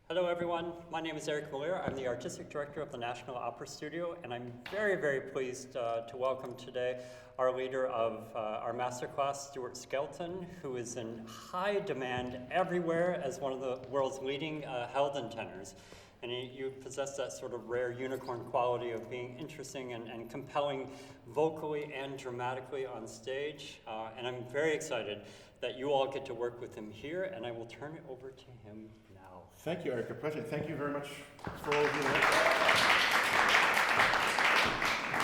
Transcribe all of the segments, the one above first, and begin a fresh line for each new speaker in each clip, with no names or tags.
Hello everyone, my name is Emyr. I'm the Artistic Director of the National Opera Studio, and I'm very, very pleased to welcome today our leader of our Masterclass, Stuart Skelton, who is in high demand everywhere as one of the world's leading Haldon tenors. And you possess that sort of rare unicorn quality of being interesting and compelling vocally and dramatically on stage. And I'm very excited that you all get to work with him here, and I will turn it over to him now.
Thank you, Eric. A pleasure. Thank you very much for all of you.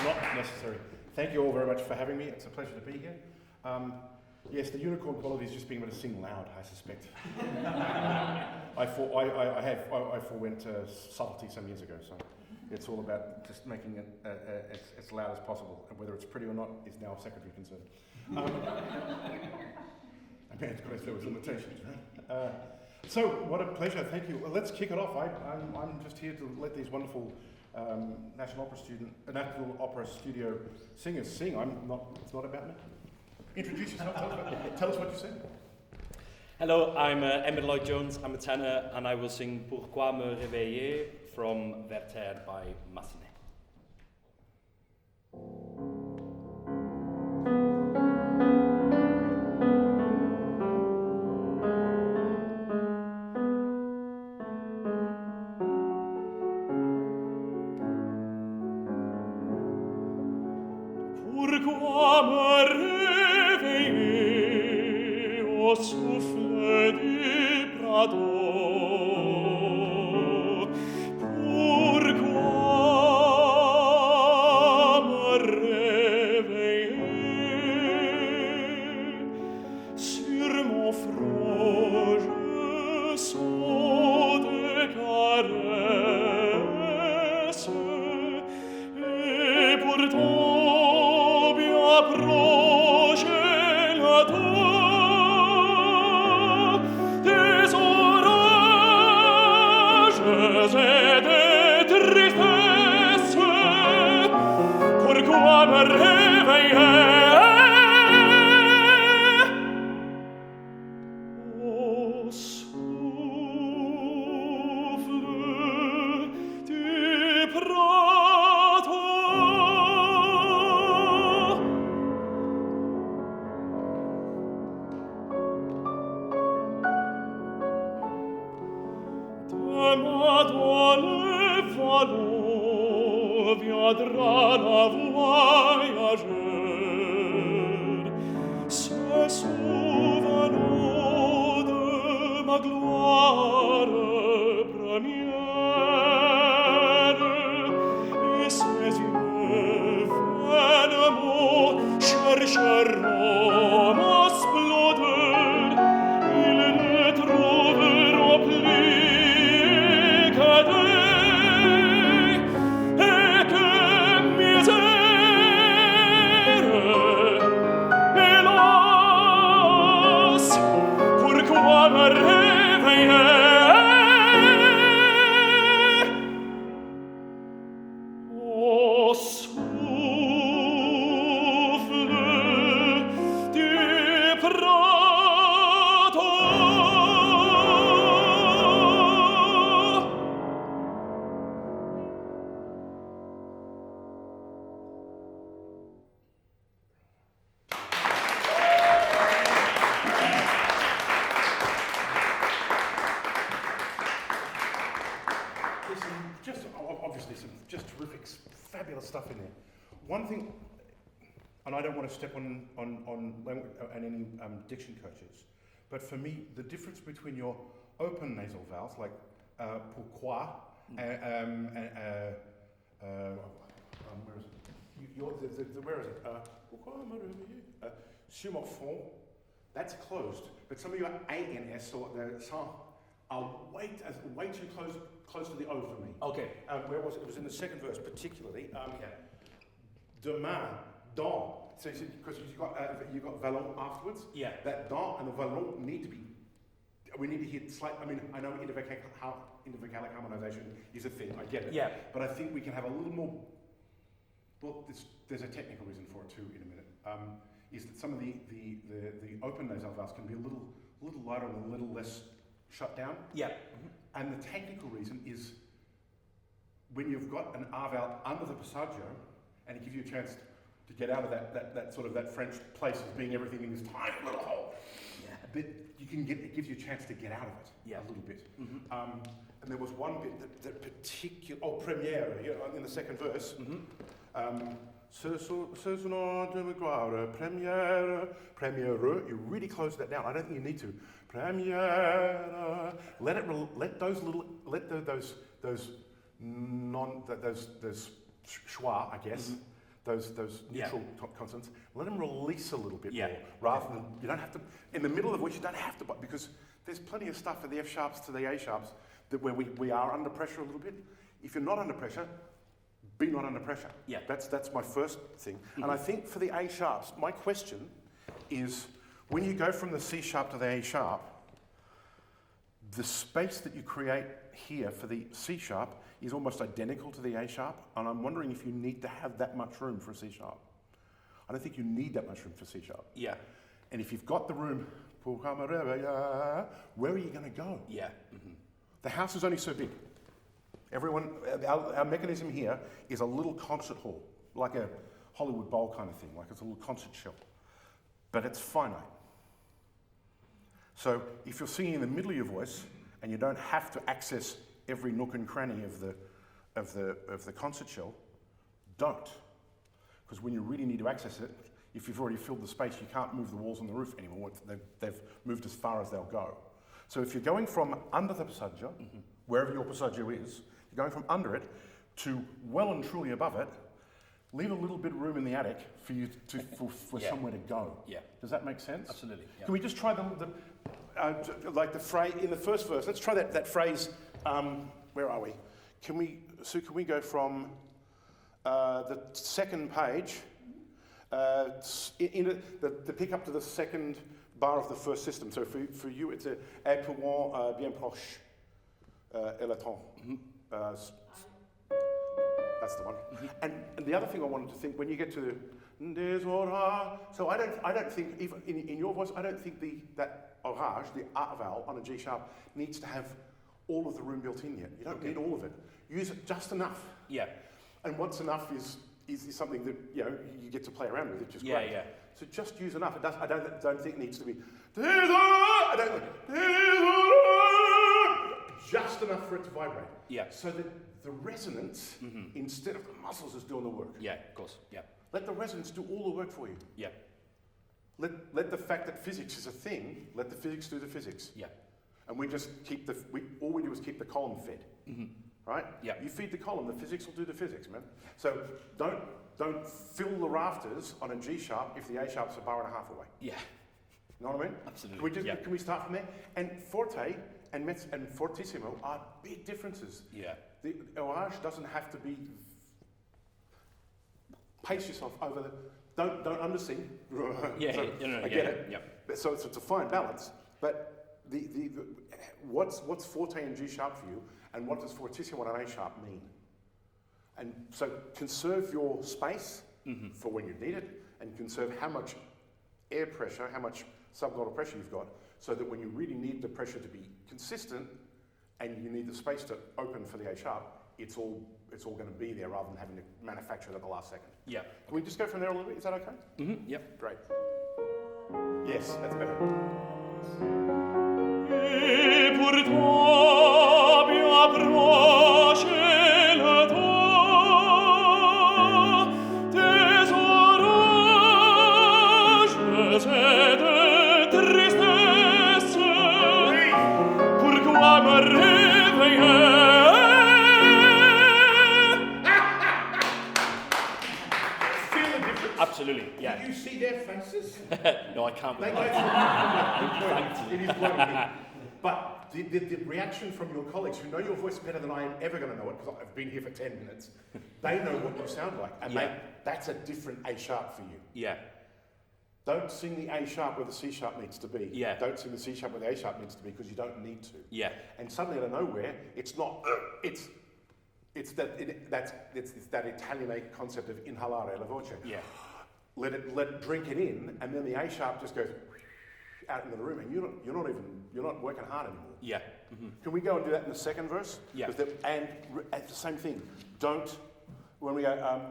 Not necessary. Thank you all very much for having me. It's a pleasure to be here. Yes, the unicorn quality is just being able to sing loud, I suspect. I forewent subtlety some years ago, so it's all about just making it as loud as possible, and whether it's pretty or not is now a secondary concern. I mean, it's got its limitations, right? So, what a pleasure, thank you. Well, let's kick it off. I'm just here to let these wonderful National Opera Studio singers sing. It's not about me. Introduce yourself, tell us what you sing.
Hello, I'm Emyr Lloyd Jones, I'm a tenor, and I will sing Pourquoi me réveiller from Werther by Massenet.
Pourquoi me réveiller au souffle du prado? Pourquoi me réveiller? Sur mon front je sens des caresses, et pourtant approche la dent des orages et des tristesses. Pourquoi me réveiller au souffle du printemps? Demain dans le vallon viendra la voyageur, se souvenant de ma gloire première, et ses yeux vainement chercheront ma splendeur. Ils ne trouveront plus
Just terrific, fabulous stuff in there. One thing, and I don't want to step on language and any diction coaches, but for me, the difference between your open nasal vowels, like pourquoi, where is it? Where is it? Pourquoi me réveiller? Sur mon front, that's closed, but some of your ANS or the sang are way too close to the O for me.
Okay.
Where was it? It was in the second verse, particularly. Demain, dans. So because you got vallon afterwards.
Yeah.
That dans and the vallon need to be. We need to hit slight. I mean, I know intervocalic harmonization is a thing. I get it.
Yeah.
But I think we can have a little more. Well, there's a technical reason for it too. In a minute, is that some of the open nasal vowels can be a little lighter and a little less shut down.
Yeah.
And the technical reason is when you've got an A vowel under the passaggio, and it gives you a chance to get out of that sort of that French place of being everything in this tiny little hole. Yeah. It gives you a chance to get out of it a little bit. Mm-hmm. And there was one bit that particular, première, in the second verse. Mm-hmm. Ce sono de me guarda, première. You really close that down. I don't think you need to. Première. Let those schwa, I guess. Mm-hmm. Those neutral consonants, let them release a little bit more, rather than, you don't have to, in the middle of which you don't have to, because there's plenty of stuff for the F sharps to the A sharps that where we are under pressure a little bit. If you're not under pressure, be not under pressure. Yeah. That's my first thing. Mm-hmm. And I think for the A sharps, my question is, when you go from the C sharp to the A sharp, the space that you create here for the C sharp is almost identical to the A sharp, and I'm wondering if you need to have that much room for a C sharp. I don't think you need that much room for C sharp. Yeah. And if you've got the room, where are you going to go? Yeah. Mm-hmm. The house is only so big. Our mechanism here is a little concert hall, like a Hollywood Bowl kind of thing, like it's a little concert shell, but it's finite. So if you're singing in the middle of your voice and you don't have to access every nook and cranny of the concert shell, don't. Because when you really need to access it, if you've already filled the space, you can't move the walls on the roof anymore. They've moved as far as they'll go. So if you're going from under the passaggio, mm-hmm. wherever your passaggio is, you're going from under it to well and truly above it, leave a little bit of room in the attic for you for somewhere to go. Yeah. Does that make sense? Absolutely. Yeah. Can we just try like the phrase in the first verse? Let's try that phrase. Where are we? Can we go from the second page the pick up to the second bar of the first system? So for you, it's a pouvant bien proche élatant. That's the one. Mm-hmm. And the other thing I wanted to think, when you get to so I don't think, even in your voice, I don't think that orage, the A vowel on a G sharp, needs to have all of the room built in yet. You don't need all of it. Use it just enough. Yeah. And what's enough is something that you get to play around with, which is great. Yeah. So just use enough. I don't think it needs to be just enough for it to vibrate. Yeah. So that the resonance, mm-hmm. instead of the muscles, is doing the work. Yeah, of course. Yeah. Let the resonance do all the work for you. Yeah. Let the fact that physics is a thing, let the physics do the physics. Yeah. And we just keep all we do is keep the column fed. Mm-hmm. Right? Yeah. You feed the column, the physics will do the physics, man. So don't fill the rafters on a G sharp if the A sharp's a bar and a half away. Yeah. You know what I mean? Absolutely. Can we start from there? And forte and mezzo and fortissimo are big differences. Yeah. The orage doesn't have to be. Pace yourself over the. Don't undersing. Yeah. So, I get it. Yeah. So it's a fine balance, but what's forte and G sharp for you, and what does fortissimo and A sharp mean? And so conserve your space mm-hmm. for when you need it, and conserve how much air pressure, how much subglottal pressure you've got, so that when you really need the pressure to be consistent, and you need the space to open for the A sharp, it's all going to be there rather than having to manufacture it at the last second. Yeah. Can we just go from there a little bit? Is that okay? Mm-hmm. Yep. Great. Yes, that's better.
Et pourtant bien proche le temps des orages et de tristesse. Pourquoi me réveiller?
Absolutely, yeah.
Did you see their faces?
No, I can't.
It is bloody. But the reaction from your colleagues who know your voice better than I am ever going to know it, because I've been here for 10 minutes, they know what you sound like. And that's a different A sharp for you. Yeah. Don't sing the A sharp where the C sharp needs to be. Yeah. Don't sing the C sharp where the A sharp needs to be, because you don't need to. Yeah. And suddenly out of nowhere, it's not, it's that Italianate concept of inhalare la voce. Yeah. Let it drink it in, and then the A sharp just goes, out into the room, and you're not working hard anymore.
Yeah.
Can we go and do that in the second verse?
Yeah.
And at the same thing, don't, when we go,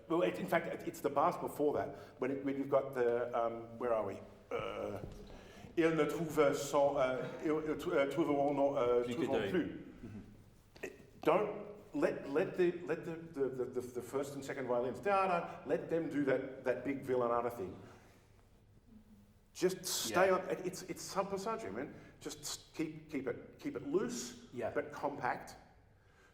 well, in fact, it's the bars before that, when you've got the, where are we? Il ne trouve sans, trouveront plus. Don't let the first and second violins, let them do that big villanata thing. Just stay on. It's sub passaggio, man. Just keep it loose, but compact,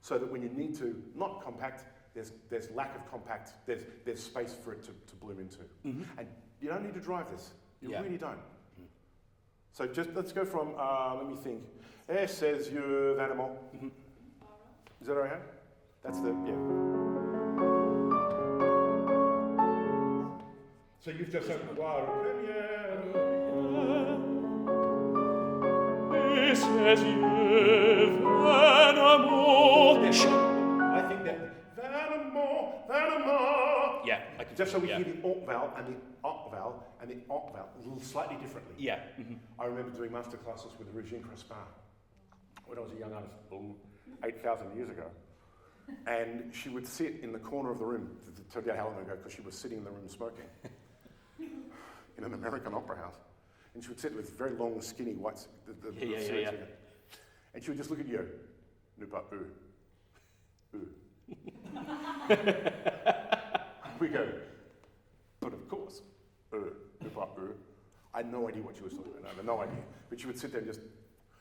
so that when you need to not compact, there's lack of compact. There's space for it to bloom into, and you don't need to drive this. You really don't. So just let's go from. Let me think. Says you animal. Is that okay? That's the So you've just said wow, premiere.
This is you, Vanamo.
I think that Vanamo.
Yeah, I can.
Just so we hear the alt vowel and the ot vowel and the ot vowel slightly differently.
Yeah.
I remember doing masterclasses with Regine Crespin when I was a young artist, 8,000 years ago. And she would sit in the corner of the room, to get how long ago, because she was sitting in the room smoking in an American opera house. And she would sit with very long, skinny white, and she would just look at you. Ne pas eux. We go, but of course, ne pas eux. I had no idea what she was talking about. I had no idea. But she would sit there and just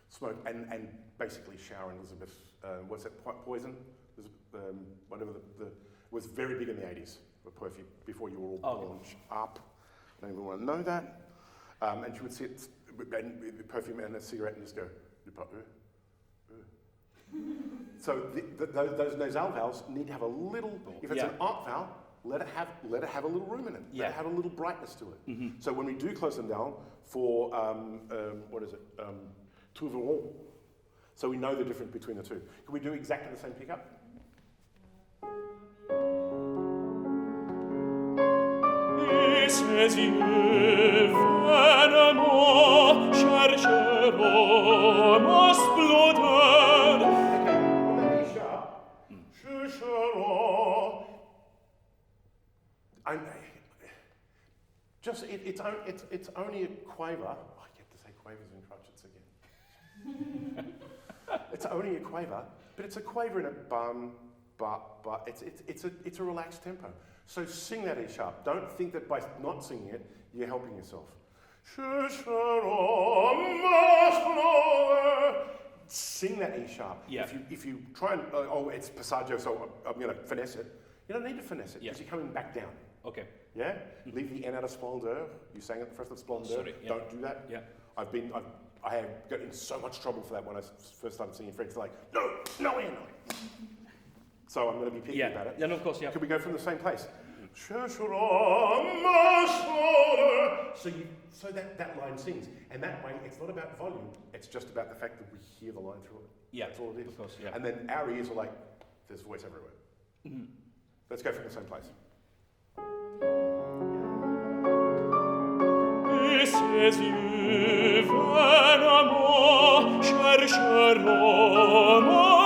smoke and basically shower in Elizabeth, what's that, poison? Whatever it was very big in the 80s, perfume, before you were all born up. I don't even want to know that. And she would sit with perfume and a cigarette and just go, ne pas eux. So those nasal vowels need to have a little, if it's an art vowel, let it have a little room in it. Let it have a little brightness to it. So when we do close them down for, what is it, trouveront, so we know the difference between the two. Can we do exactly the same pickup?
Says you, Vanamo, chercheront exploder.
Okay, on the E sharp, chercheront. It's only a quaver. I get to say quavers and crotchets again. It's only a quaver, but it's a quaver in a bum, but it's a relaxed tempo. So sing that E sharp. Don't think that by not singing it, you're helping yourself. Sing that E sharp.
Yeah.
If you try and it's passaggio, so I'm going to finesse it. You don't need to finesse it because you're coming back down.
Okay.
Yeah. Leave the N out of splendeur. You sang it first of splendeur.
Sorry,
Don't do that.
Yeah.
I have got in so much trouble for that when I first started singing French. Like, no N. So I'm going to be picky about it.
Yeah, no, of course, yeah.
Could we go from the same place? So that line sings, and that way it's not about volume. It's just about the fact that we hear the line through it.
Yeah,
that's all it is.
Of course, yeah.
And then our ears are like, there's voice everywhere. Let's go from the same place.
This is you, Vanamo, chercheront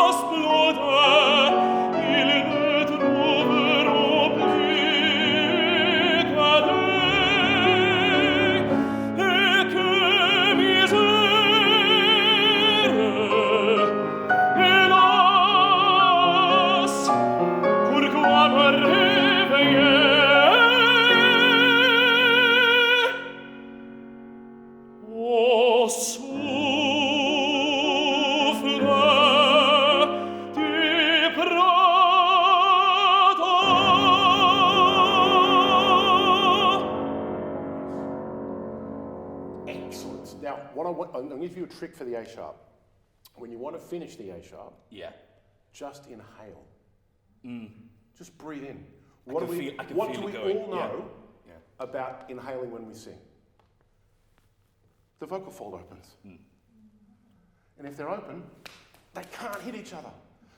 exploder. Il ne trouveront plus qu'à deux, et que misère, hélas, pourquoi me réveiller? Au souffle du printemps.
Excellent. Now, I'm going to give you a trick for the A sharp. When you want to finish the A sharp, just inhale. Just breathe in. What do we all know about inhaling when we sing? The vocal fold opens. And if they're open, they can't hit each other.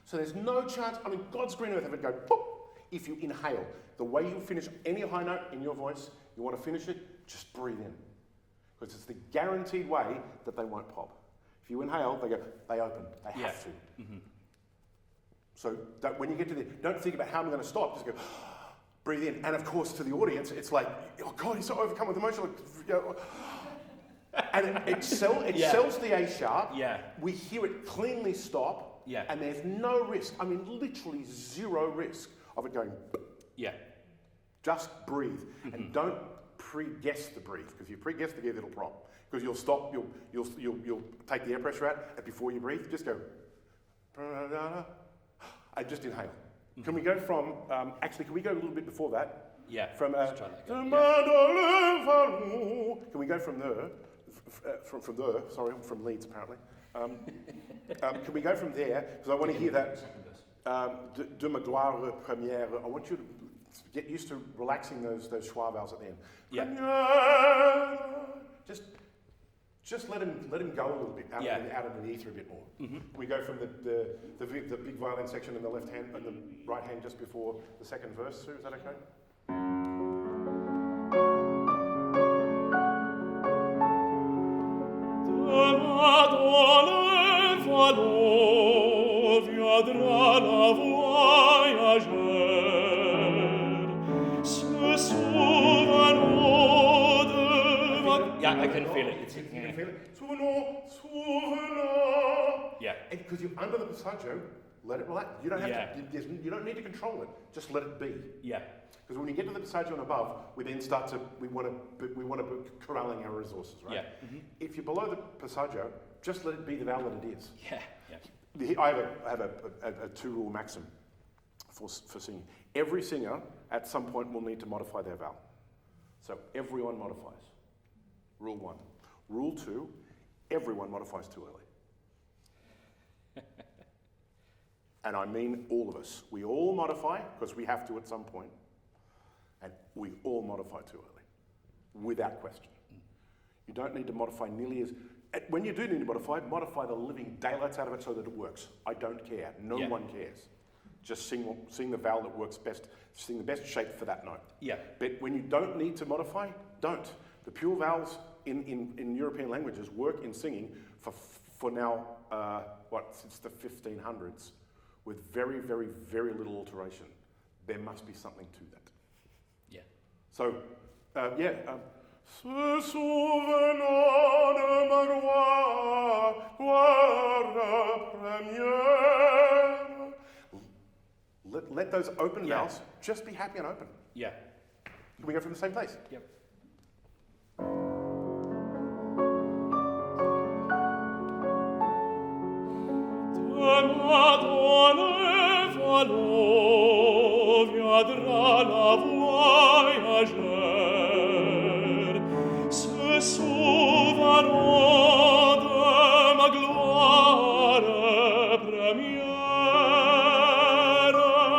So there's no chance, I mean, God's green earth, if it go pop, if you inhale. The way you finish any high note in your voice, you want to finish it, just breathe in. because it's the guaranteed way that they won't pop. If you inhale, they open, they have to.
Mm-hmm.
So when you get to don't think about how I'm going to stop, just go, breathe in. And of course, to the audience, it's like, oh God, he's so overcome with emotion. And it sells the A sharp.
Yeah.
We hear it cleanly stop.
Yeah.
And there's no risk. I mean, literally zero risk of it going.
Yeah.
Just breathe. And don't pre-guess the breathe, because if you pre-guess the breathe, it'll prop. Because you'll stop, you'll take the air pressure out, and before you breathe, just go. And just inhale. Can we go from, actually, can we go a little bit before that?
Yeah.
From,
Let's try that again.
Can we go from there? From there, sorry, I'm from Leeds apparently. Can we go from there? Because I want to hear that. De ma gloire première. I want you to get used to relaxing those schwa vowels at the end.
Yeah.
Première. Just let him go a little bit out of the ether a bit more.
Mm-hmm.
We go from the big violin section in the left hand and the right hand just before the second verse. Sue, is that okay?
Viendra la voyageur, se souvenant de
Yeah, I can feel it.
You can feel it. Souvenant.
Yeah.
And because you're under the passaggio, let it relax. You don't have to. You don't need to control it. Just let it be.
Yeah.
Because when you get to the passaggio and above, we then start to we want to be corralling our resources, right?
Yeah. Mm-hmm.
If you're below the passaggio, just let it be the vowel that it is.
Yeah. Yeah.
I have a two-rule maxim for singing. Every singer, at some point, will need to modify their vowel. So everyone modifies. Rule 1. Rule 2, everyone modifies too early. And I mean all of us. We all modify, because we have to at some point, and we all modify too early, without question. You don't need to modify nearly as... When you do need to modify the living daylights out of it so that it works. I don't care. No one cares. Just sing the vowel that works best. Sing the best shape for that note.
Yeah.
But when you don't need to modify, don't. The pure vowels in European languages work in singing for now, since the 1500s, with very, very, very little alteration. There must be something to that.
Yeah.
So, Se souvenant de ma gloire première. Let those open vowels just be happy and open.
Yeah.
Can we go from the same place?
Yep.
Viendra la voyageur, se souvenant de ma gloire première.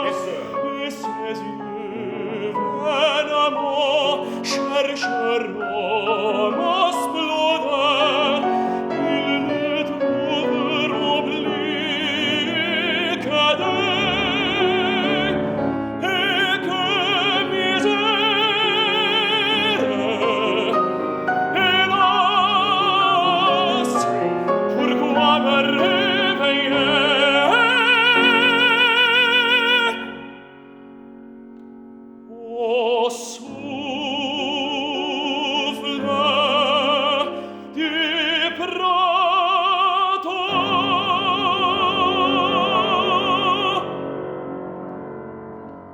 Yes, sir.
Et ses yeux vainement chercheront ma splendeur, ils ne trouveront plus que d'eux, et que misère. Hélas, pourquoi me réveiller? Au souffle du printemps.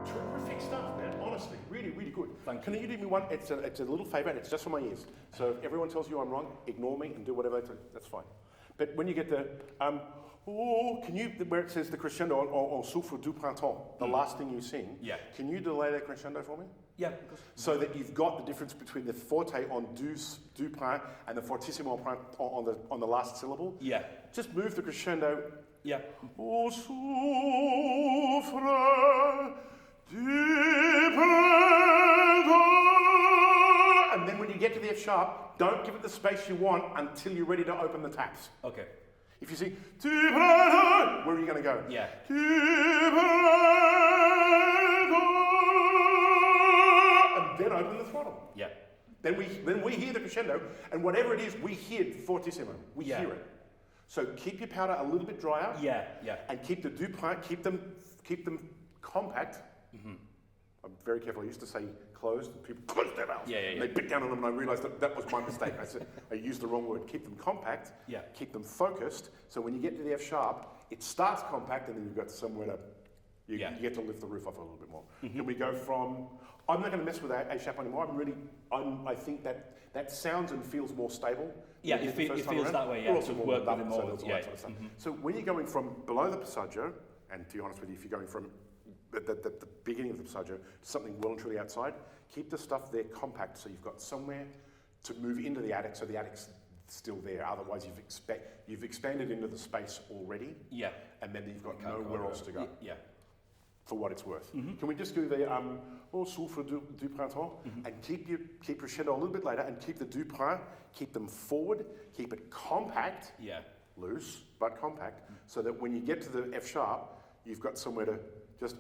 Terrific stuff, man. Honestly, really, really good.
Thank
Can you do me one? It's a little favour, and it's just for my ears. So if everyone tells you I'm wrong, ignore me and do whatever they tell you. That's fine. But when you get the can you, where it says the crescendo on souffle du printemps, the last thing you sing, can you delay that crescendo for me?
Yeah. Of course.
So that you've got the difference between the forte on du prin and the fortissimo on the last syllable.
Yeah.
Just move the crescendo.
Yeah.
Au souffle du printemps. And then when you get to the F sharp, don't give it the space you want until you're ready to open the taps.
Okay.
If you sing, du printemps, where are you going to go?
Yeah.
Du printemps. And then open the throttle.
Yeah.
Then we hear the crescendo, and whatever it is, we hear fortissimo. We hear it. So keep your powder a little bit drier.
Yeah, yeah.
And keep the deux points, keep them compact. I'm very careful. I used to say closed, and people closed their mouths. And they bit down on them, and I realised that was my mistake. I used the wrong word. Keep them compact. Keep them focused. So when you get to the F sharp, it starts compact, and then you've got somewhere to you get to lift the roof off a little bit more. Can we go from? I'm not going to mess with A sharp anymore. I think that sounds and feels more stable.
Yeah, it feels that way. Yeah,
Also
to
more
work with
double,
it
so
more.
there's all that sort of stuff. So when you're going from below the passaggio, and to be honest with you, if you're going from the beginning of the passaggio to something well and truly outside, keep the stuff there compact so you've got somewhere to move into the attic, so the attic's still there. Otherwise, you've expanded into the space already. Yeah. And then you've got nowhere else to go. Yeah. For what it's worth. Can we just do the Au souffle du printemps and keep crescendo a little bit later and keep the deux points, keep them forward, keep it compact, loose but compact, so that when you get to the F sharp, you've got somewhere to just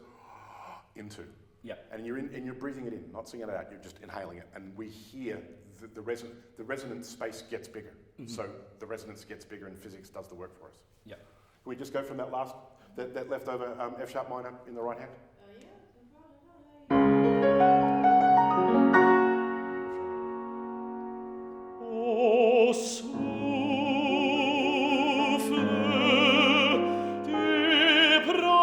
into. Yeah. And you're breathing it in, not singing it out. You're just inhaling it, and we hear the resonant space gets bigger. So the resonance gets bigger, and physics does the work for us. Yeah. Can we just go from that leftover F sharp minor in the right hand?
Au souffle du printemps.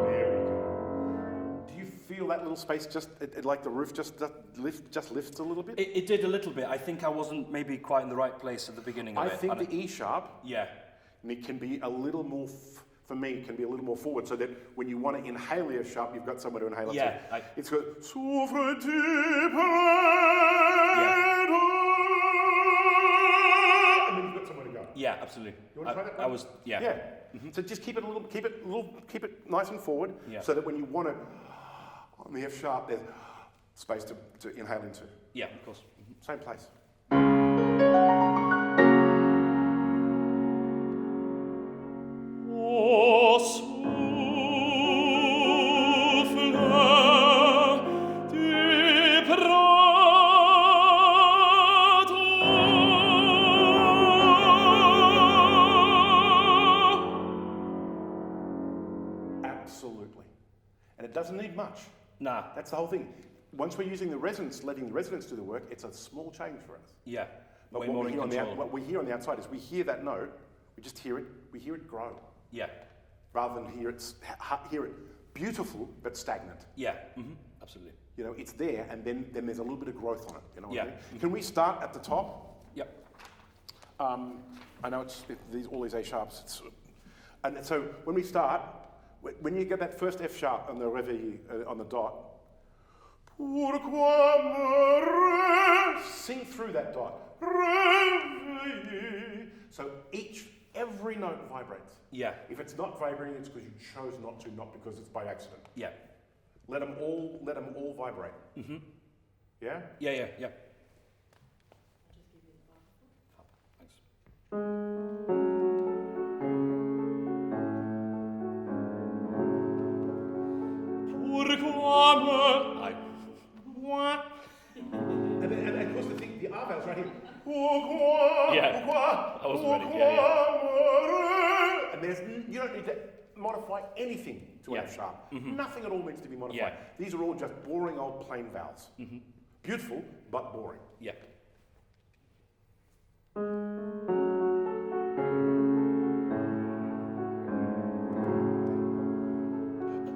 There we go. Do you feel that little space like the roof just lifts a little bit?
It did a little bit. I think I wasn't maybe quite in the right place at the beginning of it.
I think the E sharp,
yeah,
it can be a little more, for me, it can be a little more forward, so that when you want to inhale the F sharp, you've got somewhere to inhale it.
Yeah.
It's got souffle du and then you've got somewhere to go.
Yeah, absolutely.
You want to try that?
I was, yeah.
Yeah. So just keep it nice and forward, so that when you want to, on the F sharp, there's space to inhale into.
Yeah, of course.
Same place.
Au souffle du printemps.
Absolutely. And it doesn't need much.
Nah.
That's the whole thing. Once we're using the resonance, letting the resonance do the work, it's a small change for us.
Yeah.
But
Way
what
more
we,
in control.
what we hear on the outside is we hear that note, we just hear it, we hear it grow.
Yeah.
Rather than hear it beautiful but stagnant.
Yeah. Absolutely.
You know, it's there, and then there's a little bit of growth on it. You know what I
Yeah.
mean? Can we start at the top?
Yep.
I know all these A sharps. And so when we start, when you get that first F sharp on the réveillé, on the dot, pourquoi me sing through that dot. Réveillé. So every note vibrates.
Yeah.
If it's not vibrating, it's because you chose not to, not because it's by accident.
Yeah.
Let them all vibrate. Yeah?
Yeah. Thanks.
Pourquoi me...
And of course the R vowel's right here.
Yeah. I wasn't ready. Yeah.
And you don't need to modify anything to F sharp. Nothing at all needs to be modified.
Yeah.
These are all just boring old plain vowels. Beautiful, but boring.
Yeah.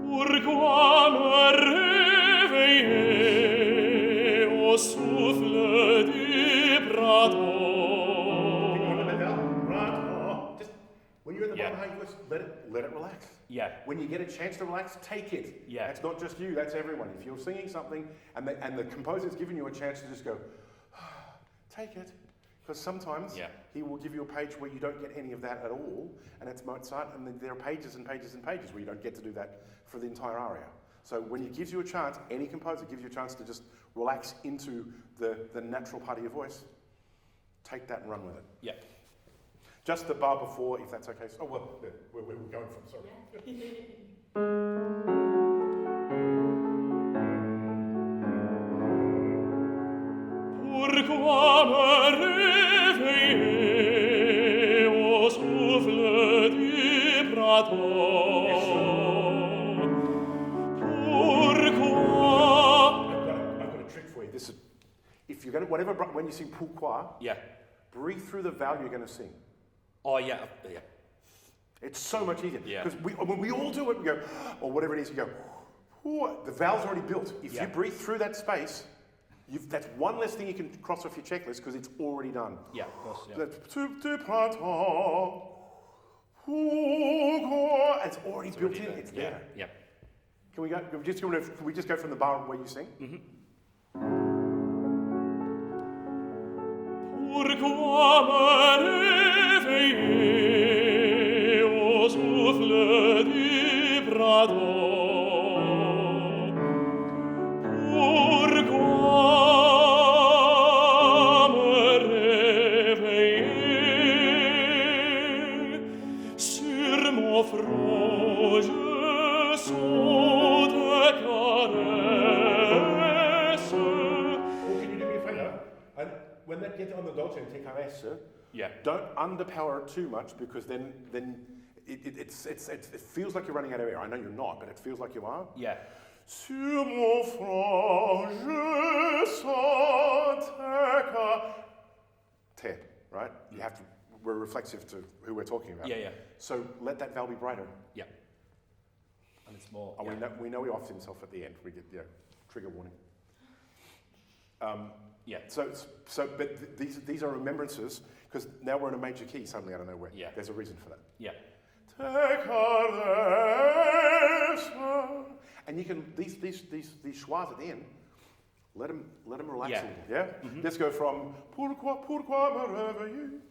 Pourquoi me réveiller au souffle du printemps?
Just when you're in the bottom high voice, let it relax.
Yeah.
When you get a chance to relax, take it.
Yeah.
That's not just you, that's everyone. If you're singing something and the composer's giving you a chance to just go, take it. Because sometimes he will give you a page where you don't get any of that at all, and it's Mozart, and then there are pages and pages and pages where you don't get to do that for the entire aria. So when he gives you a chance, any composer gives you a chance to just relax into the natural part of your voice, take that and run with it.
Yeah.
Just the bar before, if that's okay. Oh, well, where we're going from, sorry.
Pourquoi me réveiller au souffle du printemps? Pourquoi?
I've got a trick for you. This is, if you're going to, when you sing pourquoi,
Yeah.
breathe through the vowel you're going to sing.
Oh, yeah. Yeah.
It's so much easier.
Yeah.
Because when we all do it, we go, or whatever it is, you go, "Whew," the vowel's already built. If
Yeah.
you breathe through that space, that's one less thing you can cross off your checklist because it's already done.
Yeah, of course. Yeah.
Du printemps, pourquoi? It's already built in. It's
Yeah.
there.
Yeah.
Can we go? Can we just go from the bar where you sing?
Pourquoi me réveiller au souffle du printemps? Pourquoi me réveiller? Sur mon front je sens tes caresses.
Well, can you do me a favour? And when that gets on the dolce and TKS,
Yeah.
don't underpower it too much because then it feels like you're running out of air. I know you're not, but it feels like you are.
Yeah.
Sur mon front, je sens tes right? You have to. We're reflexive to who we're talking about.
Yeah, yeah.
So let that vowel be brighter.
Yeah. And it's more.
And
Yeah.
we know he offs himself at the end. We get trigger warning.
Yeah.
But these are remembrances because now we're in a major key suddenly out of nowhere.
Yeah.
There's a reason for that.
Yeah.
And you can these schwas at the end. Let them relax
Yeah.
a little. Yeah. Let's go from pourquoi me réveiller.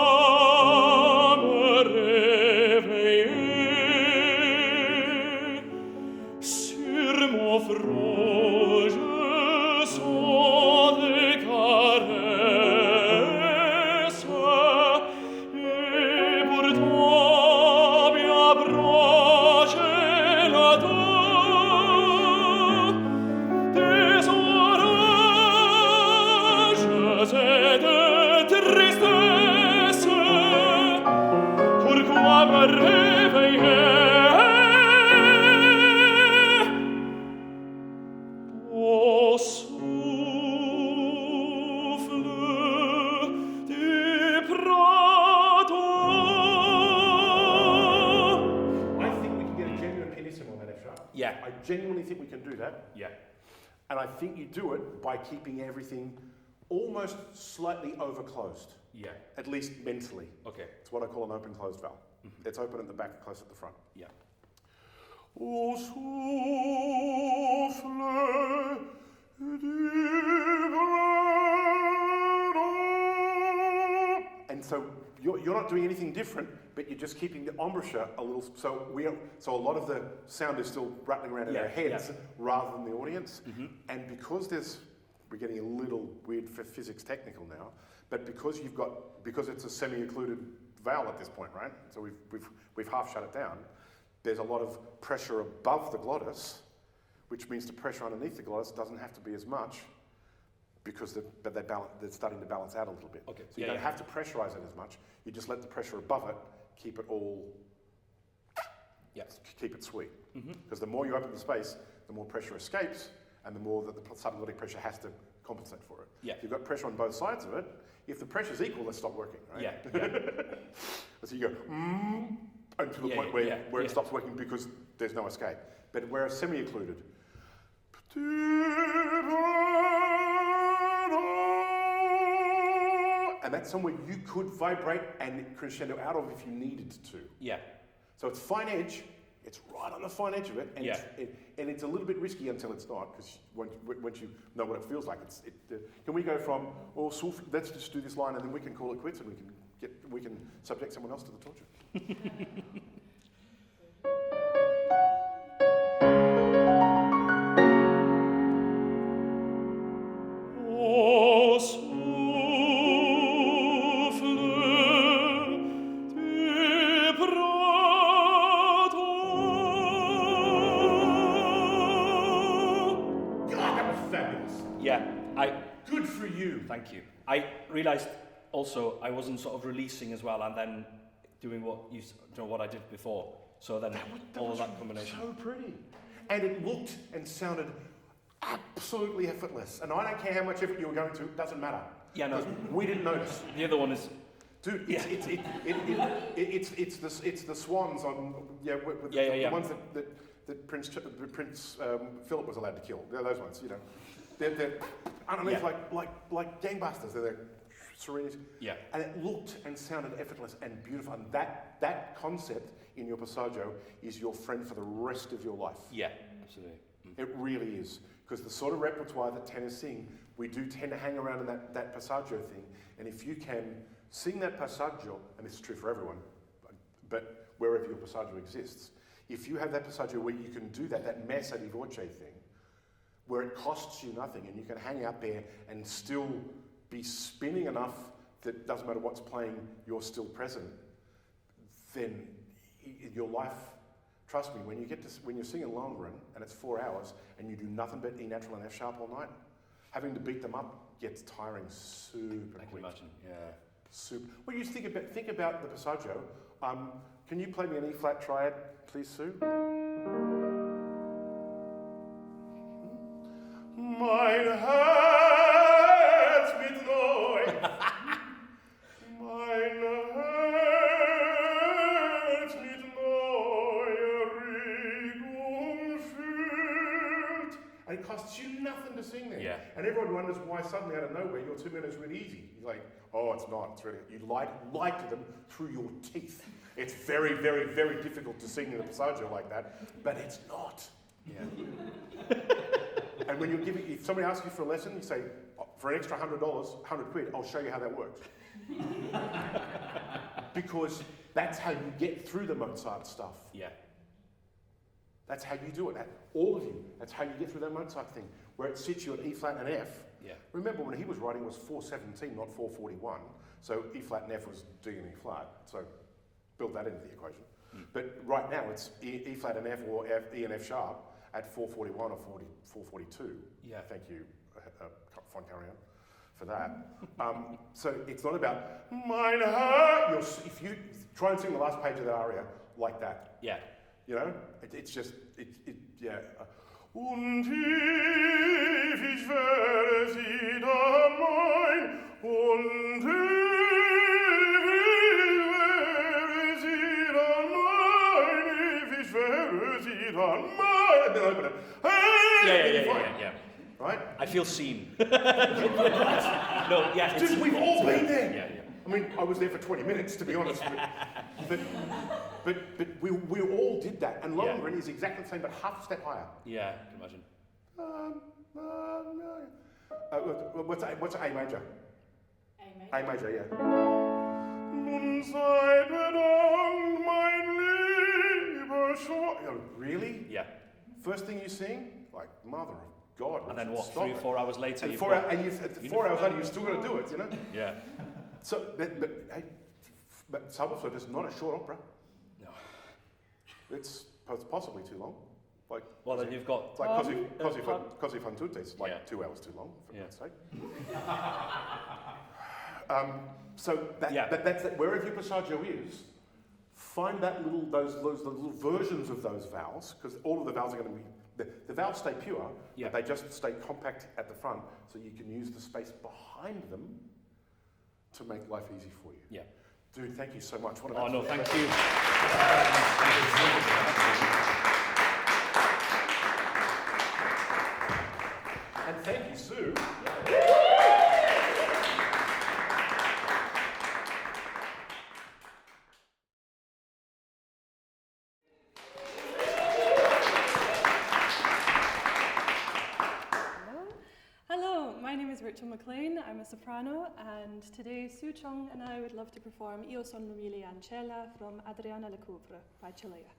Pourquoi me réveiller? Sur mon front je sens des caresses et pourtant bien proche est la dent des orages et de tristesse. Pourquoi me réveiller au souffle du printemps?
I think we can get a genuine pianissimo on that F sharp.
Yeah.
I genuinely think we can do that.
Yeah.
And I think you do it by keeping everything almost slightly overclosed,
Yeah.
at least mentally.
Okay.
It's what I call an open-closed valve. It's open at the back and closed at the front.
Yeah.
Au souffle du printemps. And so you're not doing anything different, but you're just keeping the embouchure a little. So a lot of the sound is still rattling around in
Yeah,
our heads
yeah.
rather than the audience. And because we're getting a little weird for physics technical now, but because it's a semi-occluded vowel at this point, right? So we've half shut it down. There's a lot of pressure above the glottis, which means the pressure underneath the glottis doesn't have to be as much because they're starting to balance out a little bit.
Okay.
So you don't have to pressurize it as much. You just let the pressure above it keep it all.
Yeah.
Keep it sweet. Because the more you open the space, the more pressure escapes, and the more that the subglottic pressure has to compensate for it.
Yeah.
If you've got pressure on both sides of it, if the pressure's equal, they stop working, right?
Yeah. Yeah.
So you go, until the
Yeah,
point
yeah,
where
yeah.
it stops working because there's no escape. But where it's semi-occluded, and that's somewhere you could vibrate and crescendo out of if you needed to.
Yeah.
So it's fine edge, it's right on the fine edge of it, and,
Yeah.
and it's a little bit risky until it's not, because once you know what it feels like, can we go from, let's just do this line and then we can call it quits and we can subject someone else to the torture.
Au souffle
Thank you. I realised also I wasn't sort of releasing as well and then doing what I did before. So then all of that combination.
So pretty. And it looked and sounded absolutely effortless. And I don't care how much effort you were going to, it doesn't matter.
Yeah, no.
We didn't notice.
The other one is...
Dude, it's the swans on the ones that Prince Philip was allowed to kill. They're those ones, you know. They're underneath like gangbusters. They're serenity.
Yeah.
And it looked and sounded effortless and beautiful. And that concept in your passaggio is your friend for the rest of your life.
Yeah, absolutely.
It really is. Because the sort of repertoire that tenors sing, we do tend to hang around in that passaggio thing. And if you can sing that passaggio, and this is true for everyone, but wherever your passaggio exists, if you have that passaggio where you can do that messa di voce thing, where it costs you nothing and you can hang out there and still be spinning enough that doesn't matter what's playing, you're still present, then your life, trust me, when you're singing Lohengrin and it's 4 hours and you do nothing but E natural and F sharp all night, having to beat them up gets tiring super
I can
quick.
imagine, yeah.
Super. Well, you think about the passaggio. Can you play me an E flat triad, please, Sue? Mein Herz mit neu. Mein Herz mit neuer Regung füllt. And it costs you nothing to sing there.
Yeah.
And everyone wonders why suddenly out of nowhere your 2 minutes really easy. You're like, oh, it's not. It's really, you lie to them through your teeth. It's very, very, very difficult to sing in a passaggio like that, but it's not.
Yeah.
And when if somebody asks you for a lesson, you say, for an extra $100, 100 quid, I'll show you how that works. Because that's how you get through the Mozart stuff.
Yeah.
That's how you do it. All of you. That's how you get through that Mozart thing, where it sits you at E flat and F.
Yeah.
Remember, when he was writing, it was 417, not 441. So E flat and F was D and E flat. So build that into the equation. But right now, it's E flat and F or E and F sharp at 441 or 442.
Yeah.
Thank you, Von Karajan, for that. So it's not about mein Herr. If you try and sing the last page of that aria like that,
Yeah.
you know, it's just, yeah. Und tief ich werde sie dann mein, und tief ich werde sie dann mein, and then open it. Hey,
Yeah.
Right?
I feel seen. No, yeah.
Dude, we've all been there.
Yeah.
I mean, I was there for 20 minutes, to be honest. But we all did that. And Lohengrin is exactly the same, but half a step higher.
Yeah, I can imagine.
What's A major? A major, yeah. Nun sei bedankt, mein lieber Really?
Yeah.
First thing you sing? Like, mother of God.
And then what,
stop
3 or 4 hours later?
And
you've
4
got-
hours later, you've still got to do it, you know?
Yeah.
So, but Zauberflöte is not a short opera.
No.
It's possibly too long. Like,
Well, then you've got...
it's like Così fan tutte. It's like 2 hours too long, for God's sake. So that's wherever your passaggio is, find those little versions of those vowels, because all of the vowels are going to be, the vowels stay pure,
Yeah.
but they just stay compact at the front, so you can use the space behind them to make life easy for you.
Yeah.
Dude, thank you so much. What an
Oh, no,
absolute
thank you.
And thank you, Sue.
Hello, my name is Rachel McLean. I'm a soprano, and today Sue Choung and I would love to perform Io son l'umile ancella from Adriana Lecouvreur by Chelea.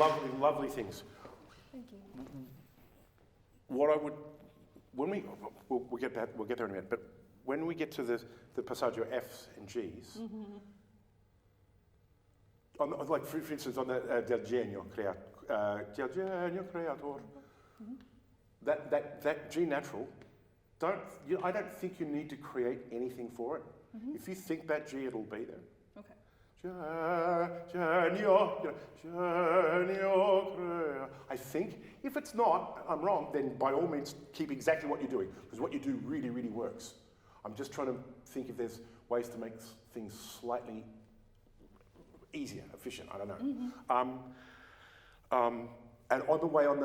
lovely, lovely things.
Thank you.
What I would, when we'll get there in a minute, but when we get to the passaggio Fs and Gs, like for instance on the del genio creator, that G natural, I don't think you need to create anything for it. If you think that G, it'll be there.
Okay.
I think. If it's not, I'm wrong, then by all means keep exactly what you're doing, because what you do really, really works. I'm just trying to think if there's ways to make things slightly easier, efficient, I don't know. And on the way on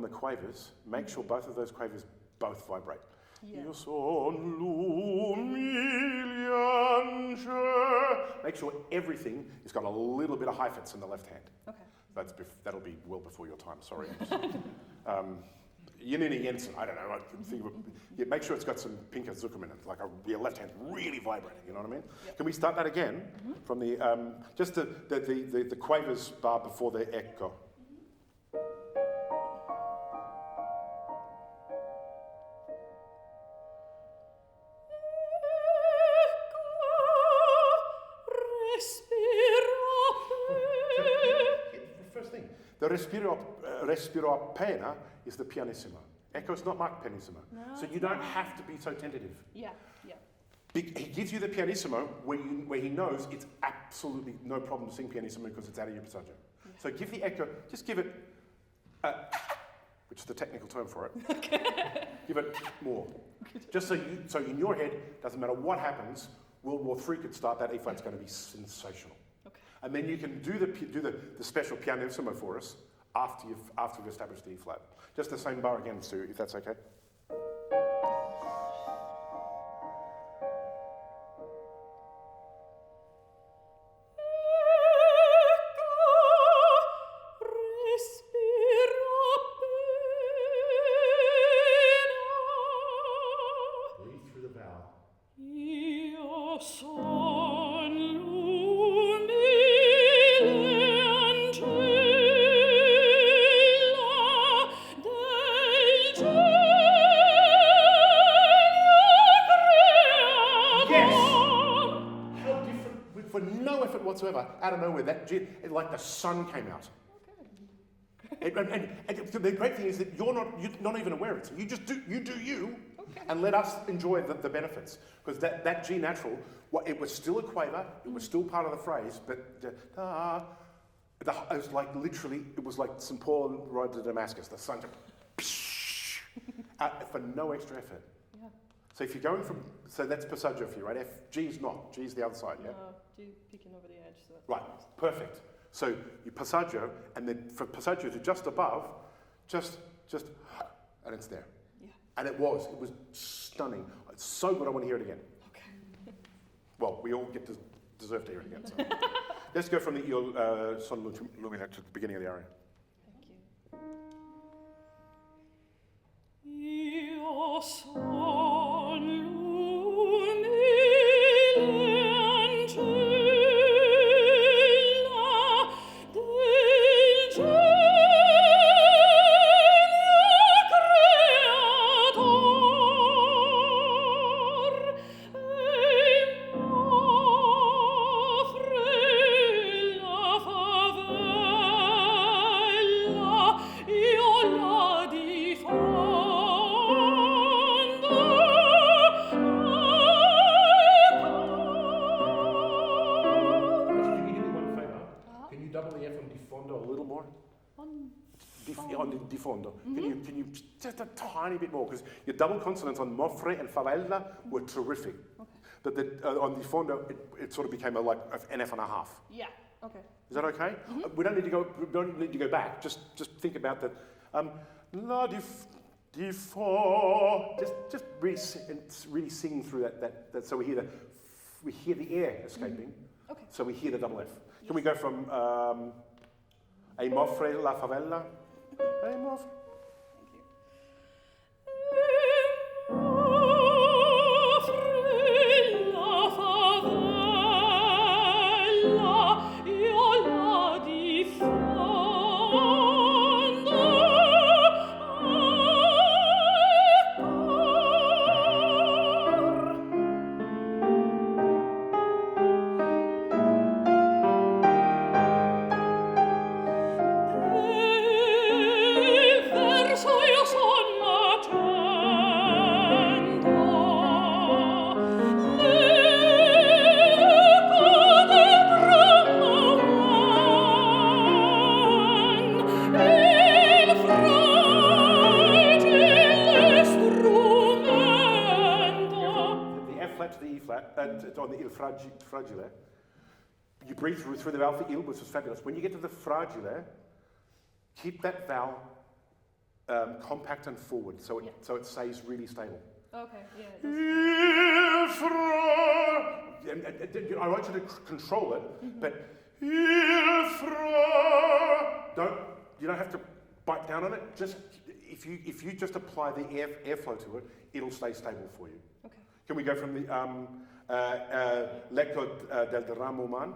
the quavers, make sure both of those quavers both vibrate.
Yeah.
Make sure everything has got a little bit of hyphens in the left hand.
Okay.
That'll be well before your time, sorry. Janine Jensen, I don't know. Make sure it's got some pinker zucchum in it, like your left hand really vibrating, you know what I mean? Yep. Can we start that again from the, just the quavers bar before the echo? The respiro appena is the pianissimo. Echo's not marked pianissimo.
No,
so you don't have to be so tentative.
Yeah, yeah.
He gives you the pianissimo where he knows it's absolutely no problem to sing pianissimo because it's out of your passaggio. Yeah. So give the echo, just give it, which is the technical term for it. Okay. Give it more. Just so in your head, doesn't matter what happens, World War III could start, that E flat's going to be sensational. And then you can do the special pianissimo for us after we've established the E flat. Just the same bar again, Sue, if that's okay. Breathe through the vowel. Whatsoever, out of nowhere, like the sun came out. Okay. And the great thing is that you're not even aware of it. So you just do you, okay. And let us enjoy the benefits. Because that G natural, it was still a quaver, it was still part of the phrase, but it was like literally, it was like St. Paul rode to Damascus. The sun just for no extra effort. Yeah. So if you're going from, so that's passaggio for you, right? G is not. G is the other side, yeah?
No, G peeking over the edge. So
right, perfect. So you passaggio, and then from passaggio to just above, just, and it's there. Yeah. And it was stunning. It's so good, I want to hear it again. Okay. Well, we all deserve to hear it again. So. Let's go from the Io Son Lumina to the beginning of the aria.
Thank you.
Io son
di fondo. Can you just a tiny bit more, because your double consonants on mofre and favela were terrific. Okay. But on di fondo it sort of became an F and a half.
Yeah. Okay.
Is that okay? We don't need to go back. Just think about that. La di fo. Just really sing through that. So we hear the air escaping. Okay. So we hear the double F. Can we go from a mofre la favela? A mofre.
Io la
on the il fragile. You breathe through the vowel for il, which is fabulous. When you get to the fragile, keep that vowel compact and forward, so it stays really stable.
Okay, yeah.
Il fra. I want you to control it, but il fra. You don't have to bite down on it. Just if you just apply the airflow to it, it'll stay stable for you.
Okay.
Can we go from the L'Eco del Ramo Man?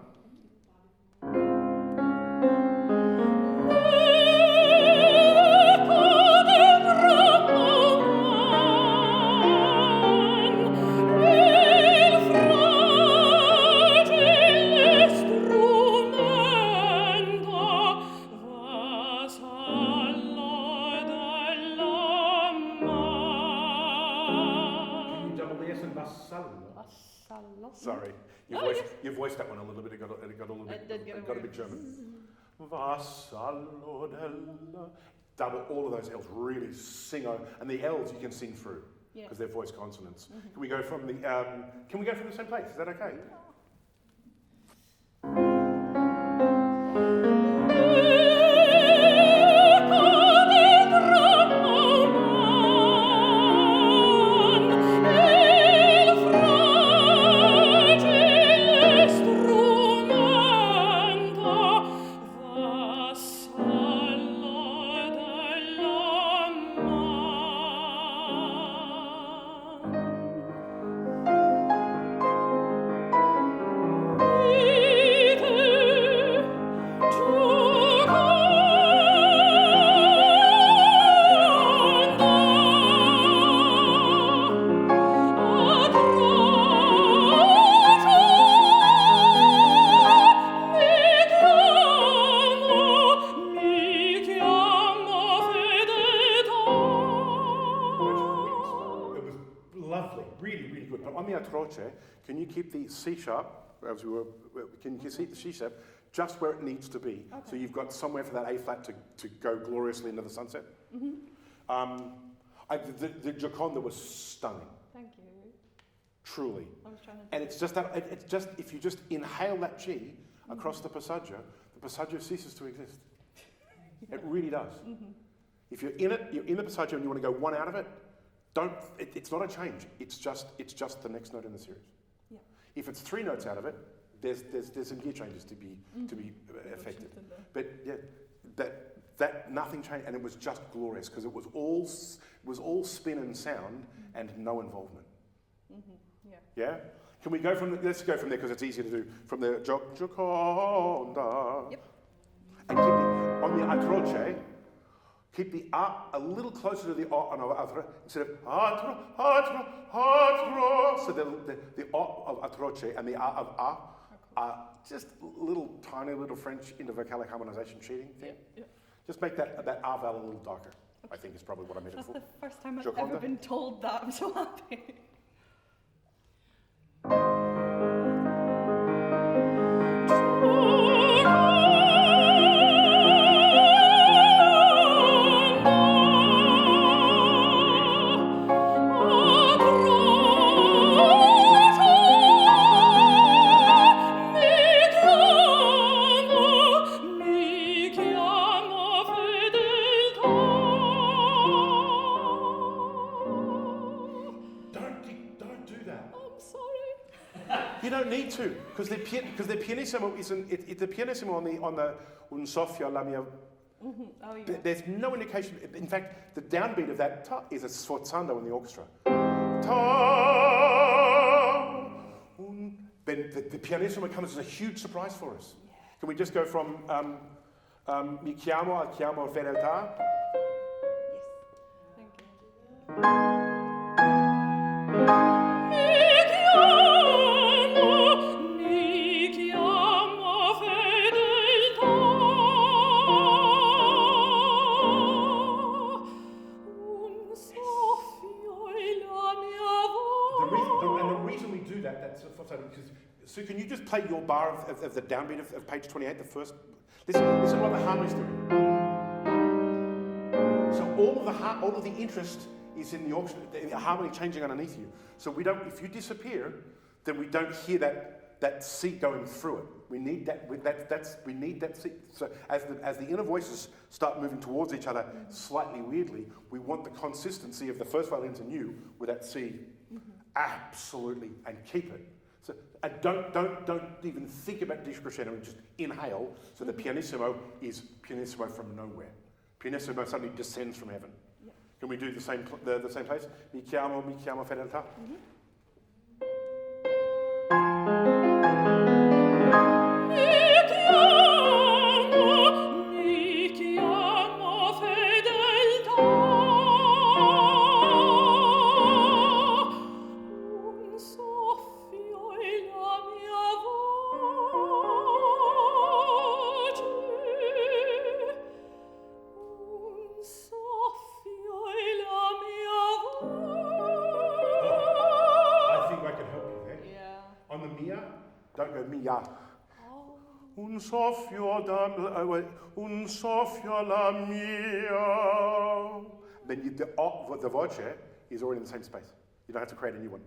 Sorry, you voiced that one a little bit. It got a bit German. Vassallo della. Double all of those L's. Really sing over, and the L's you can sing through because they're voiced consonants. Can we go from the? Can we go from the same place? Is that okay? Can you keep the C sharp, as we were, can you see the C sharp just where it needs to be? Okay. So you've got somewhere for that A flat to go gloriously into the sunset. The Gioconda was stunning.
Thank you.
Truly.
I was trying to.
And it's just that, it's just, if you just inhale that G across the passaggio ceases to exist. It really does. If you're in it, you're in the passaggio and you want to go one out of it, it's not a change. It's just the next note in the series. Yeah. If it's three notes out of it, there's some gear changes to be affected. But yeah, that nothing changed, and it was just glorious because it was all spin and sound and no involvement. Yeah. Yeah. Can we go from let's go from there because it's easier to do from the Gioconda. Yep. And keep it on the atroce. Keep the a little closer to the on atra instead of atro. So the of atroce and the a of are just little tiny little French intervocalic harmonization cheating thing. Yeah. Just make that a vowel a little darker. Okay. I think is probably what I'm heading for.
That's the first time I've ever been told that. I'm so happy. Because the pianissimo isn't the pianissimo on the un soffio la mia. Oh, yeah. There's no indication. In fact, the downbeat of that ta is a sforzando in the orchestra. Ta. Then the pianissimo comes as a huge surprise for us. Yeah. Can we just go from mi chiamo al chiamo fedeltà? Yes. Thank you.
So can you just play your bar of the downbeat of page 28, the first? Listen what the harmonies do. So all of the interest is in the orchestra, the harmony changing underneath you. So if you disappear,
then we don't hear that C going through it. We need that. We need that C. So as the inner voices start moving towards each other slightly weirdly, we want the consistency of the first violins and you with that C. Absolutely, and keep it. So and don't even think about decrescendo. Just inhale. So the pianissimo is pianissimo from nowhere. Pianissimo suddenly descends from heaven.
Yeah.
Can we do the same place? Mi chiamo fedeltà. Don't go mia. Un soffio un soffio la mia. Then the voce is already in the same space. You don't have to create a new one.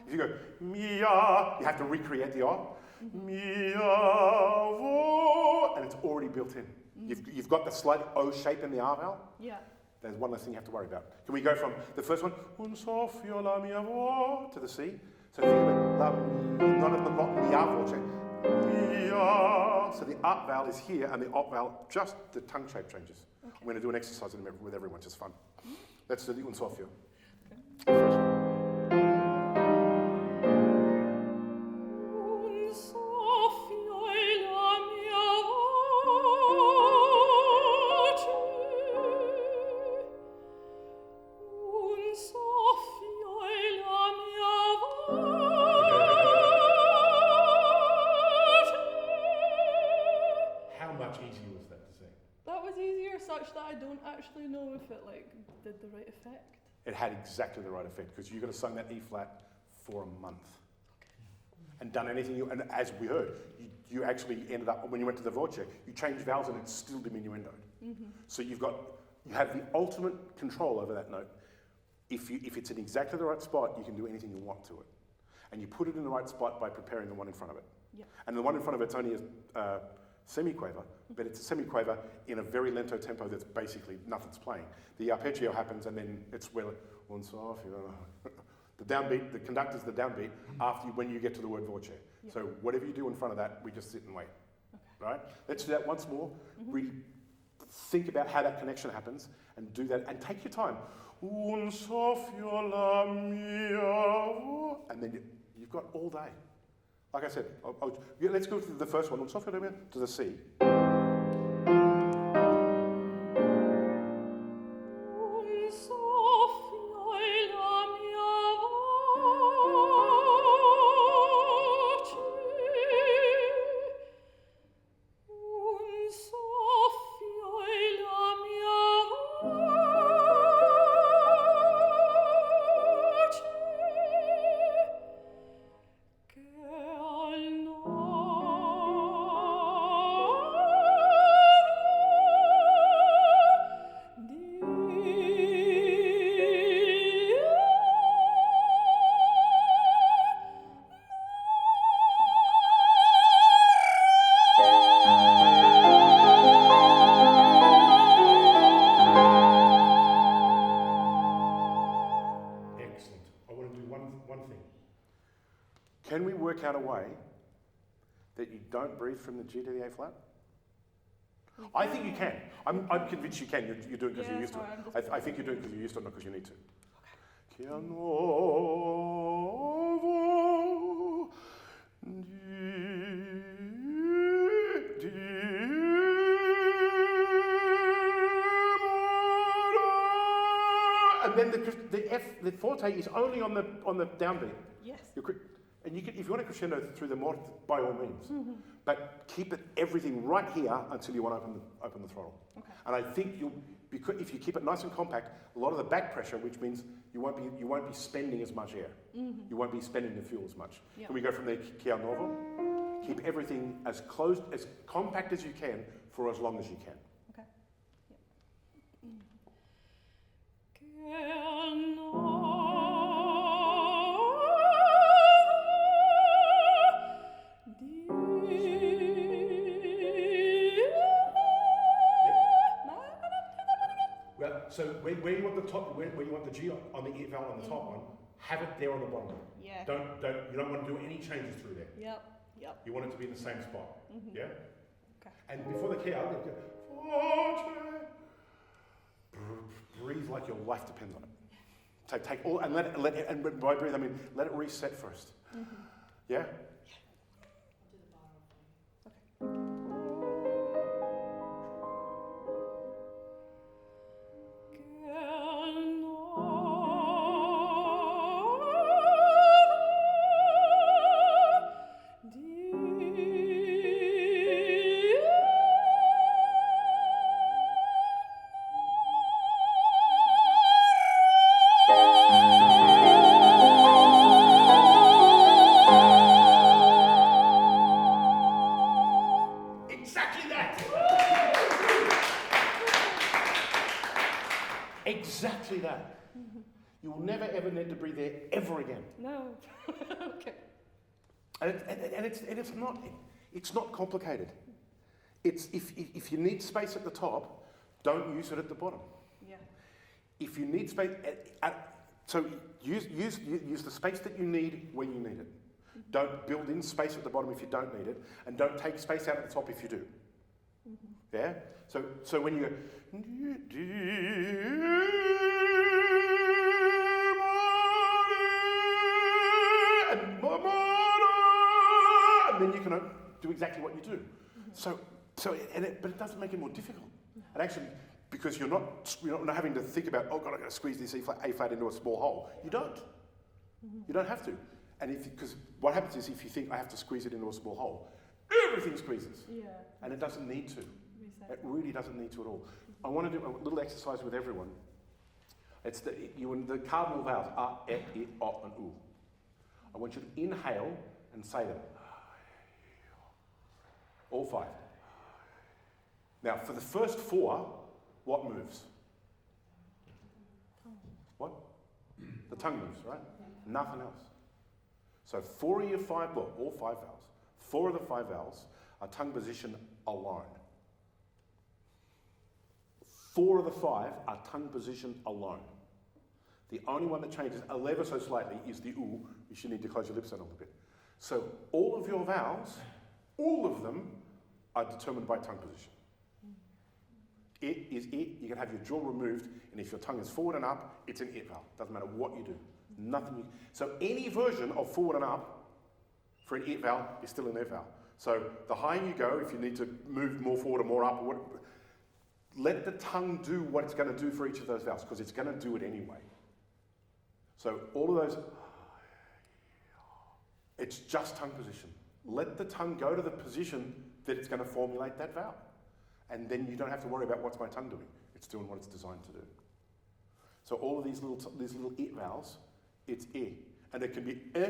If you go mia, you have to recreate the o. Mia vo, and it's already built in. You've got the slight O shape in the R vowel.
Yeah.
There's one less thing you have to worry about. Can we go from the first one, un soffio la mia vo, to the C? So think of it, not mia voce, mia. So the up vowel is here, and the op vowel, just the tongue shape changes. Okay. I'm going to do an exercise with everyone, just fun. Let's do the un soffio. Okay.
Actually know if it did the right effect.
It had exactly the right effect because you could have sung that E flat for a month and done anything. And as we heard, you actually ended up when you went to the voce, you changed vowels and it's still diminuendoed. So you have the ultimate control over that note. If it's in exactly the right spot, you can do anything you want to it, and you put it in the right spot by preparing the one in front of it.
Yep. And
the one in front of it's only a semiquaver, but it's a semiquaver in a very lento tempo that's basically nothing's playing. The arpeggio happens and then it's where un soffio. The downbeat, the conductor's the downbeat when you get to the word voce. Yep. So whatever you do in front of that, we just sit and wait. Okay. Right? Let's do that once more. Really think about how that connection happens and do that and take your time. Un soffio la mia. And then you've got all day. Like I said, let's go to the first one, un soffio la mia, to the C. Can we work out a way that you don't breathe from the G to the A flat? I think you can. I'm convinced you can. You're doing it because you're used to it. I think you're doing it because you're used to it, not because you need to. Okay. And then the forte is only on the downbeat.
Yes.
And if you want to crescendo through the morte, by all means, but keep everything right here until you want to open the throttle. Okay. And I think if you keep it nice and compact, a lot of the back pressure, which means you won't be spending as much air. You won't be spending the fuel as much. Yep. Can we go from there, Chia Novo? Keep everything as closed, as compact as you can for as long as you can.
Okay. Yep.
So where you want the top, where you want the G on the it valve on the top one, have it there on the bottom.
Yeah.
You don't want to do any changes through there.
Yep.
You want it to be in the same spot. Yeah?
Okay.
And before the key out, you go, breathe like your life depends on it. So take all, and let it, and by breathe I mean let it reset first. Yeah? Exactly that! Exactly that. You will never ever need to breathe there ever again.
No. Okay.
And it's not complicated. It's if you need space at the top, don't use it at the bottom.
Yeah.
If you need space, so use the space that you need when you need it. Don't build in space at the bottom if you don't need it, and don't take space out at the top if you do. Yeah. So when you go, and then you can do exactly what you do. But it doesn't make it more difficult. And actually, because you're not having to think about, oh God, I've got to squeeze this A flat into a small hole. You don't. You don't have to. And because what happens is if you think I have to squeeze it into a small hole, everything squeezes.
Yeah.
And it doesn't need to.
Reset.
It really doesn't need to at all. I want to do a little exercise with everyone. It's the cardinal vowels are, e, I, o, and u. I want you to inhale and say them. All 5. Now, for the first 4, what moves? What? The tongue moves, right? Nothing else. So 4 of your 5, well, all 5 vowels. 4 of the 5 vowels are tongue position alone. 4 of the 5 are tongue position alone. The only one that changes ever so slightly is the u, which you need to close your lips on a little bit. So all of your vowels, all of them, are determined by tongue position. It is it. You can have your jaw removed, and if your tongue is forward and up, it's an it vowel. Doesn't matter what you do. Nothing. So any version of forward and up for an it vowel is still an it vowel. So the higher you go, if you need to move more forward or more up, or let the tongue do what it's going to do for each of those vowels, because it's going to do it anyway. So all of those, it's just tongue position. Let the tongue go to the position that it's going to formulate that vowel. And then you don't have to worry about what's my tongue doing. It's doing what it's designed to do. So all of these little it vowels, it's e. And it can be e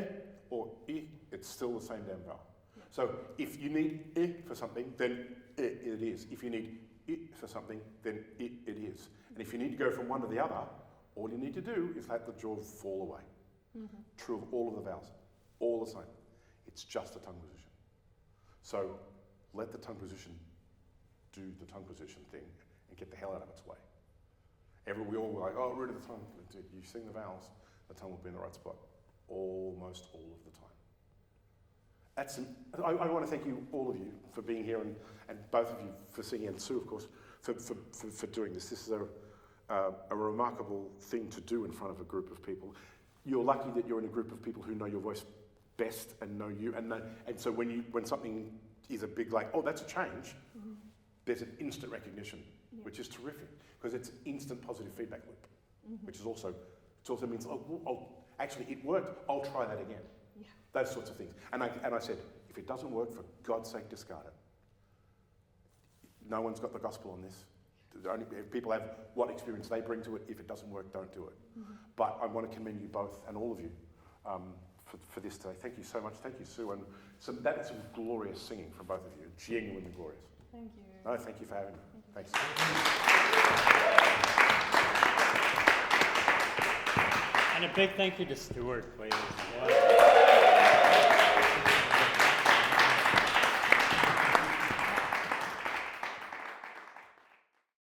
or I, it's still the same damn vowel. Yeah. So if you need e for something, then it is. If you need it for something, then it is. And if you need to go from one to the other, all you need to do is let the jaw fall away. Mm-hmm. True of all of the vowels. All the same. It's just a tongue position. So let the tongue position do the tongue position thing and get the hell out of its way. We all were like, oh, root of the tongue. You sing the vowels, the tongue will be in the right spot. Almost all of the time. I want to thank you, all of you, for being here, and both of you for singing, and Sue, of course, for doing this. This is a remarkable thing to do in front of a group of people. You're lucky that you're in a group of people who know your voice best and know you, and so when something is a big, like, oh, that's a change, mm-hmm. There's an instant recognition, yeah. Which is terrific, because it's instant positive feedback loop, mm-hmm. Which is also, it also means, actually it worked, I'll try that again. Yeah. Those sorts of things. And I said, if it doesn't work, for God's sake, discard it. No one's got the gospel on this. People have what experience they bring to it. If it doesn't work, don't do it. Mm-hmm. But I want to commend you both, and all of you, for this today. Thank you so much. Thank you, Sue. And that is some glorious singing from both of you. Genuinely glorious.
Thank you.
No, thank you for having me. Thanks.
And a big thank you to Stuart, please.